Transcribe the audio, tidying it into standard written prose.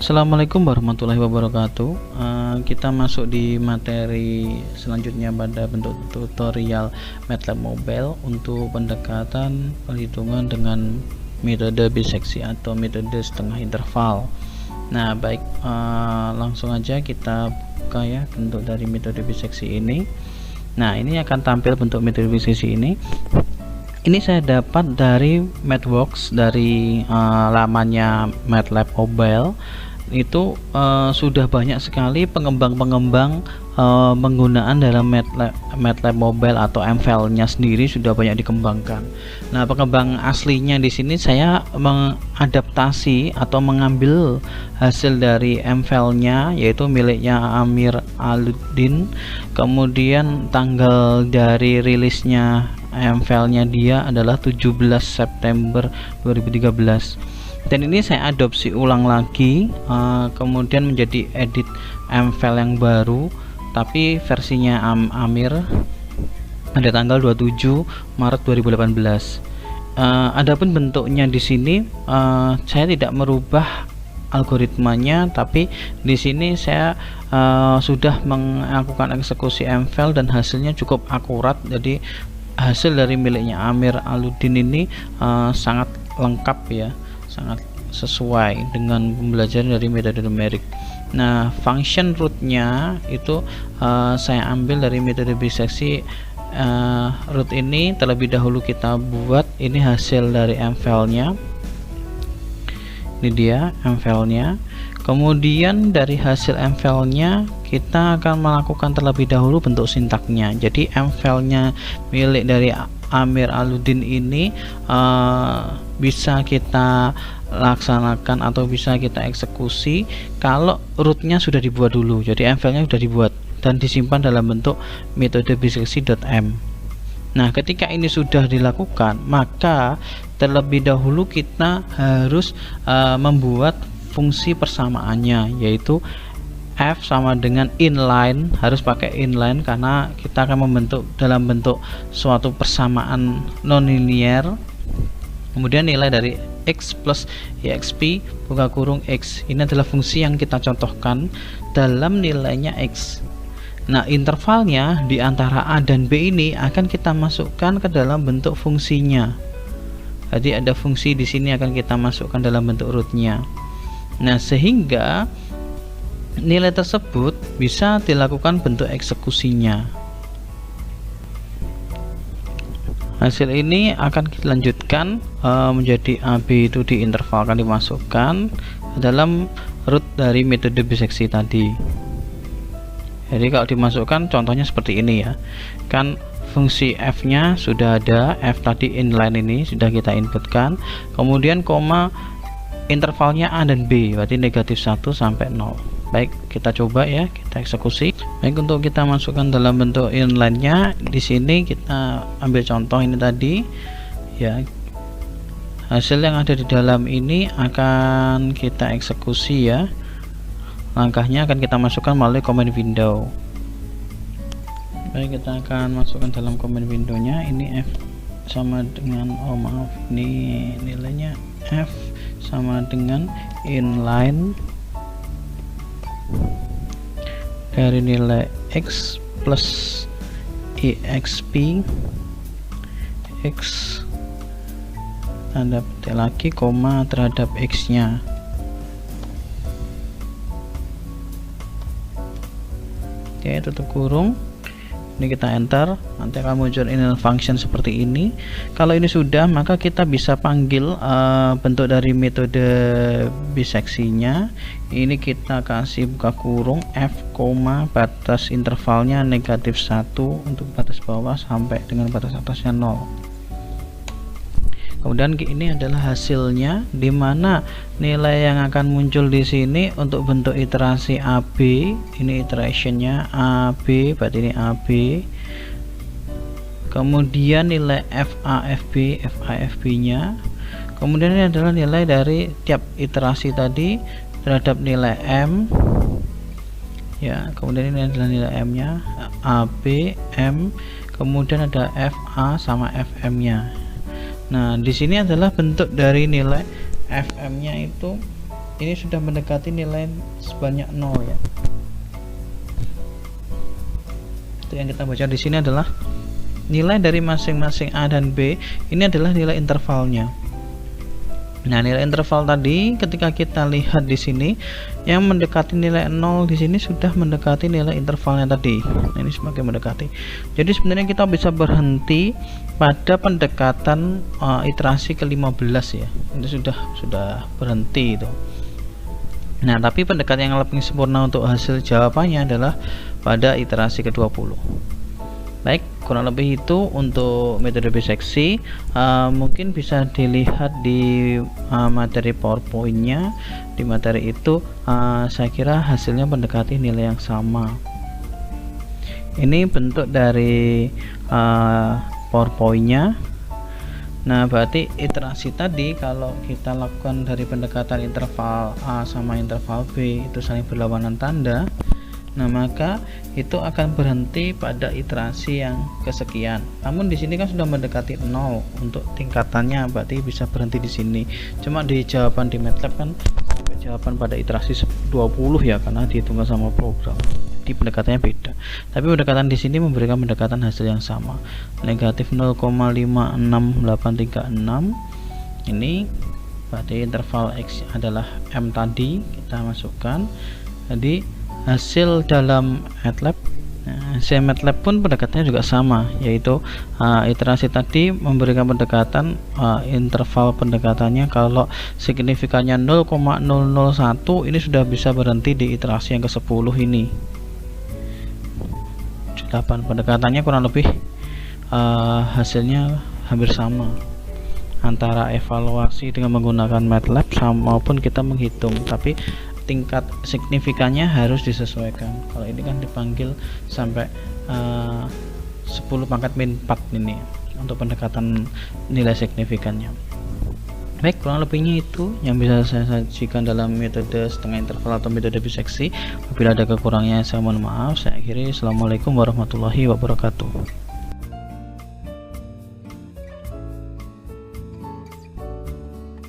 Assalamualaikum warahmatullahi wabarakatuh. Kita masuk di materi selanjutnya pada bentuk tutorial MATLAB Mobile untuk pendekatan perhitungan dengan metode biseksi atau metode setengah interval. Nah, baik, langsung aja kita buka ya bentuk dari metode biseksi ini. Nah, ini akan tampil bentuk metode biseksi ini. Ini saya dapat dari MathWorks, dari lamannya MATLAB Mobile. Itu sudah banyak sekali pengembang-pengembang penggunaan dalam MATLAB Mobile atau MVL-nya sendiri sudah banyak dikembangkan. Nah, pengembang aslinya di sini saya mengadaptasi atau mengambil hasil dari MVL-nya, yaitu miliknya Amir Alauddin. Kemudian tanggal dari rilisnya MVL-nya dia adalah 17 September 2013. Dan ini saya adopsi ulang lagi, kemudian menjadi edit MVL yang baru, tapi versinya Amir pada tanggal 27 Maret 2018. Adapun bentuknya di sini saya tidak merubah algoritmanya, tapi di sini saya sudah melakukan eksekusi MVL dan hasilnya cukup akurat. Jadi hasil dari miliknya Amir Alauddin ini sangat lengkap ya, sangat sesuai dengan pembelajaran dari metode numerik. Nah, function rootnya itu saya ambil dari metode biseksi. Root ini terlebih dahulu kita buat, ini hasil dari MVL-nya, ini dia MVL-nya. Kemudian dari hasil MVL-nya kita akan melakukan terlebih dahulu bentuk sintaknya. Jadi MVL-nya milik dari Amir Alauddin ini bisa kita laksanakan atau bisa kita eksekusi kalau rootnya sudah dibuat dulu. Jadi MVL-nya sudah dibuat dan disimpan dalam bentuk metode biseksi.m. Nah, ketika ini sudah dilakukan, maka terlebih dahulu kita harus membuat fungsi persamaannya, yaitu f sama dengan inline. Harus pakai inline karena kita akan membentuk dalam bentuk suatu persamaan nonlinear. Kemudian nilai dari x plus exp buka kurung x, ini adalah fungsi yang kita contohkan dalam nilainya x. Nah, intervalnya di antara a dan b ini akan kita masukkan ke dalam bentuk fungsinya. Jadi ada fungsi di sini akan kita masukkan dalam bentuk rootnya. Nah, sehingga nilai tersebut bisa dilakukan bentuk eksekusinya. Hasil ini akan kita lanjutkan menjadi AB, itu di interval akan dimasukkan dalam root dari metode biseksi tadi. Jadi kalau dimasukkan contohnya seperti ini ya, kan fungsi f nya sudah ada, f tadi inline ini sudah kita inputkan, kemudian koma intervalnya a dan b, berarti negatif 1 sampai 0. Baik, kita coba ya, kita eksekusi. Baik, untuk kita masukkan dalam bentuk inline-nya, di sini kita ambil contoh ini tadi ya. Hasil yang ada di dalam ini akan kita eksekusi ya. Langkahnya akan kita masukkan melalui command window. Baik, kita akan masukkan dalam command window-nya. Ini f sama dengan, oh maaf, ini nilainya f sama dengan inline dari nilai x plus exp x tanda petik lagi koma terhadap x nya. Oke, tutup kurung. Ini kita enter, nanti akan muncul inline function seperti ini. Kalau ini sudah, maka kita bisa panggil bentuk dari metode biseksinya. Ini kita kasih buka kurung f, batas intervalnya negatif 1 untuk batas bawah sampai dengan batas atasnya 0. Kemudian ini adalah hasilnya, dimana nilai yang akan muncul di sini untuk bentuk iterasi AB, ini iterationnya AB, berarti ini AB. Kemudian nilai FAFB, FAFB nya. Kemudian ini adalah nilai dari tiap iterasi tadi terhadap nilai M. Ya, kemudian ini adalah nilai M nya, AB, M. Kemudian ada FA sama FM nya. Nah, di sini adalah bentuk dari nilai FM-nya itu ini sudah mendekati nilai sebanyak 0 ya. Itu yang kita baca di sini adalah nilai dari masing-masing A dan B, ini adalah nilai intervalnya. Nah, nilai interval tadi ketika kita lihat di sini yang mendekati nilai 0 di sini sudah mendekati nilai intervalnya tadi. Nah, ini semakin mendekati. Jadi sebenarnya kita bisa berhenti pada pendekatan iterasi ke-15 ya. Itu sudah berhenti itu. Nah, tapi pendekatan yang lebih sempurna untuk hasil jawabannya adalah pada iterasi ke-20. Baik, kurang lebih itu untuk metode biseksi. Mungkin bisa dilihat di materi PowerPoint-nya. Di materi itu saya kira hasilnya mendekati nilai yang sama. Ini bentuk dari PowerPoint-nya. Nah, berarti iterasi tadi kalau kita lakukan dari pendekatan interval A sama interval B itu saling berlawanan tanda. Nah, maka itu akan berhenti pada iterasi yang kesekian. Namun di sini kan sudah mendekati 0 untuk tingkatannya, berarti bisa berhenti di sini. Cuma di jawaban di MATLAB kan sampai jawaban pada iterasi 20 ya, karena dihitungkan sama program. Jadi pendekatannya beda. Tapi pendekatan di sini memberikan pendekatan hasil yang sama. Negatif 0,56836. Ini berarti interval X adalah M tadi kita masukkan. Jadi hasil dalam MATLAB, hasil MATLAB pun pendekatannya juga sama, yaitu iterasi tadi memberikan pendekatan interval pendekatannya kalau signifikannya 0,001 ini sudah bisa berhenti di iterasi yang ke-10 ini. 8 pendekatannya kurang lebih hasilnya hampir sama antara evaluasi dengan menggunakan MATLAB maupun kita menghitung, tapi tingkat signifikannya harus disesuaikan. Kalau ini kan dipanggil sampai 10 pangkat min 4 ini untuk pendekatan nilai signifikannya. Baik, kurang lebihnya itu yang bisa saya sajikan dalam metode setengah interval atau metode biseksi. Apabila ada kekurangannya saya mohon maaf. Saya akhiri. Assalamualaikum warahmatullahi wabarakatuh.